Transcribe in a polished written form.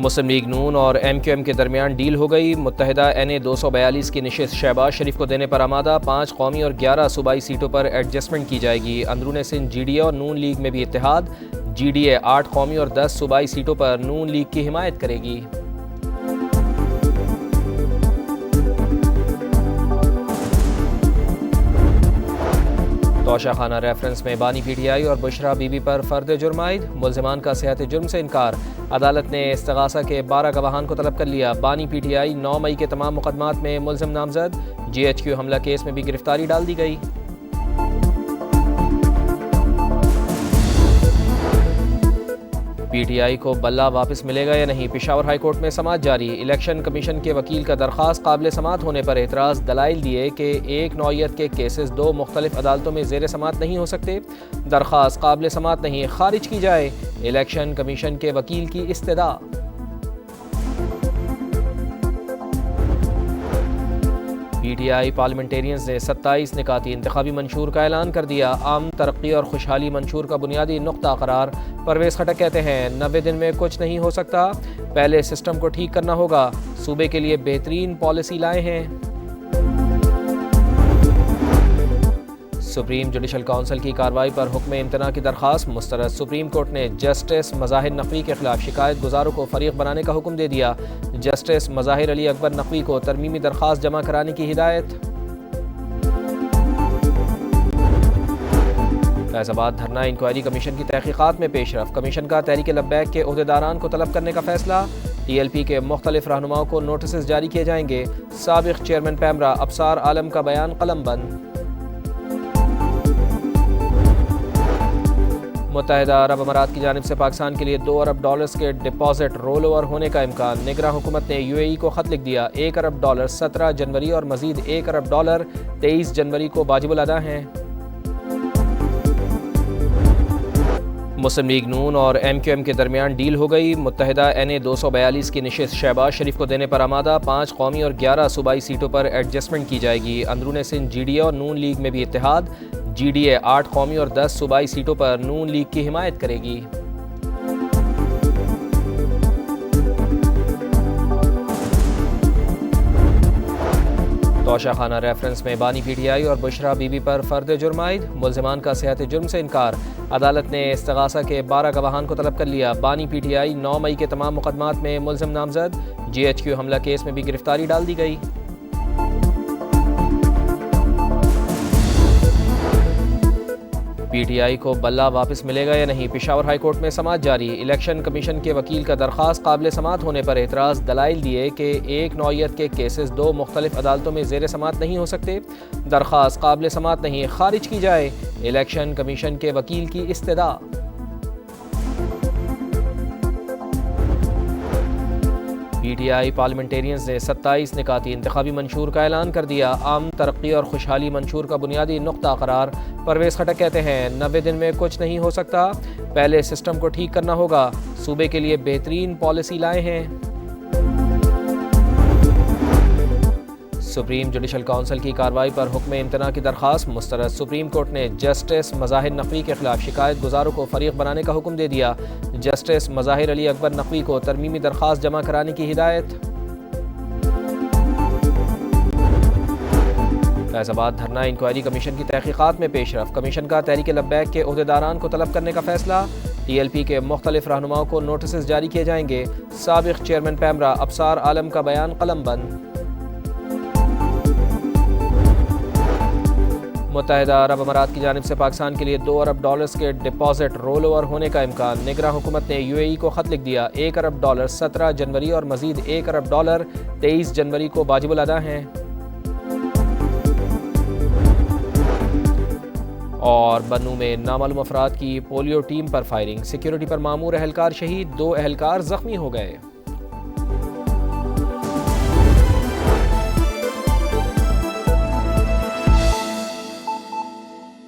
مسلم league نون اور M Q M کے درمیان ڈیل ہو گئی۔ متحدہ NA 242 کی نشست شہباز شریف کو دینے پر آمادہ، 5 قومی اور 11 صوبائی سیٹوں پر ایڈجسٹمنٹ کی جائے گی۔ اندرون سندھ GDA اور نون لیگ میں بھی اتحاد، GDA 8 قومی اور 10 صوبائی سیٹوں پر نون لیگ کی حمایت کرے گی۔ توشہ خانہ ریفرنس میں بانی PTI اور بشرا بی بی پر فرد جرم عائد، ملزمان کا صحت جرم سے انکار۔ عدالت نے استغاثہ کے 12 گواہان کو طلب کر لیا۔ بانی PTI 9 مئی کے تمام مقدمات میں ملزم نامزد، GHQ حملہ کیس میں بھی گرفتاری ڈال دی گئی۔ PTI کو بلہ واپس ملے گا یا نہیں، پشاور ہائی کورٹ میں سماعت جاری۔ الیکشن کمیشن کے وکیل کا درخواست قابل سماعت ہونے پر اعتراض، دلائل دیے کہ ایک نوعیت کے کیسز 2 مختلف عدالتوں میں زیر سماعت نہیں ہو سکتے، درخواست قابل سماعت نہیں، خارج کی جائے۔ الیکشن کمیشن کے وکیل کی استدعا۔ PTI پارلیمنٹیرینز نے 27 نکاتی انتخابی منشور کا اعلان کر دیا۔ عام ترقی اور خوشحالی منشور کا بنیادی نقطہ قرار۔ پرویز خٹک کہتے ہیں 90 دن میں کچھ نہیں ہو سکتا، پہلے سسٹم کو ٹھیک کرنا ہوگا، صوبے کے لیے بہترین پالیسی لائے ہیں۔ سپریم جوڈیشل کونسل کی کارروائی پر حکم امتناع کی درخواست مسترد۔ سپریم کورٹ نے جسٹس مظاہر نقوی کے خلاف شکایت گزاروں کو فریق بنانے کا حکم دے دیا۔ جسٹس مظاہر علی اکبر نقوی کو ترمیمی درخواست جمع کرانے کی ہدایت۔ فیض آباد دھرنا انکوائری کمیشن کی تحقیقات میں پیش رفت، کمیشن کا تحریک لبیک کے عہدیداران کو طلب کرنے کا فیصلہ۔ TLP کے مختلف رہنماؤں کو نوٹسز جاری کیے جائیں گے۔ سابق چیئرمین پیمرا ابصار عالم کا بیان قلم بند۔ متحدہ عرب امارات کی جانب سے پاکستان کے لیے $2 ارب کے ڈپازٹ رول اوور ہونے کا امکان۔ نگراں حکومت نے UAE کو خط لکھ دیا۔ $1 ارب 17 جنوری اور مزید $1 ارب 23 جنوری کو واجب الادا ہیں۔ مسلم لیگ نون اور MQM کے درمیان ڈیل ہو گئی۔ متحدہ NA 242 کی نشست شہباز شریف کو دینے پر آمادہ، 5 قومی اور 11 صوبائی سیٹوں پر ایڈجسٹمنٹ کی جائے گی۔ اندرون سندھ GDA اور نون لیگ میں بھی اتحاد، GDA 8 قومی اور 10 صوبائی سیٹوں پر نون لیگ کی حمایت کرے گی۔ توشہ خانہ ریفرنس میں بانی PTI اور بشرا بی بی پر فرد جرم عائد، ملزمان کا صحت جرم سے انکار۔ عدالت نے استغاثہ کے 12 گواہان کو طلب کر لیا۔ بانی PTI 9 مئی کے تمام مقدمات میں ملزم نامزد، GHQ حملہ کیس میں بھی گرفتاری ڈال دی گئی۔ PTI کو بلہ واپس ملے گا یا نہیں، پشاور ہائی کورٹ میں سماعت جاری۔ الیکشن کمیشن کے وکیل کا درخواست قابل سماعت ہونے پر اعتراض، دلائل دیے کہ ایک نوعیت کے کیسز 2 مختلف عدالتوں میں زیر سماعت نہیں ہو سکتے، درخواست قابل سماعت نہیں، خارج کی جائے۔ الیکشن کمیشن کے وکیل کی استدعا۔ PTI پارلیمنٹیرینز نے 27 نکاتی انتخابی منشور کا اعلان کر دیا۔ عام ترقی اور خوشحالی منشور کا بنیادی نقطہ قرار۔ پرویز خٹک کہتے ہیں 90 دن میں کچھ نہیں ہو سکتا، پہلے سسٹم کو ٹھیک کرنا ہوگا، صوبے کے لیے بہترین پالیسی لائے ہیں۔ سپریم جوڈیشل کونسل کی کارروائی پر حکم امتناع کی درخواست مسترد۔ سپریم کورٹ نے جسٹس مظاہر نقوی کے خلاف شکایت گزاروں کو فریق بنانے کا حکم دے دیا۔ جسٹس مظاہر علی اکبر نقوی کو ترمیمی درخواست جمع کرانے کی ہدایت۔ فیض آباد دھرنا انکوائری کمیشن کی تحقیقات میں پیش رفت، کمیشن کا تحریک لبیک کے عہدیداران کو طلب کرنے کا فیصلہ۔ TLP کے مختلف رہنماؤں کو نوٹسز جاری کیے جائیں گے۔ سابق چیئرمین پیمرا ابصار عالم کا بیان قلم بند۔ متحدہ عرب امارات کی جانب سے پاکستان کے لیے $2 ارب کے ڈپازٹ رول اوور ہونے کا امکان۔ نگراں حکومت نے UAE کو خط لکھ دیا۔ $1 ارب 17 جنوری اور مزید $1 ارب 23 جنوری کو واجب الادا ہیں۔ اور بنوں میں نامعلوم افراد کی پولیو ٹیم پر فائرنگ، سیکیورٹی پر مامور اہلکار شہید، 2 اہلکار زخمی ہو گئے۔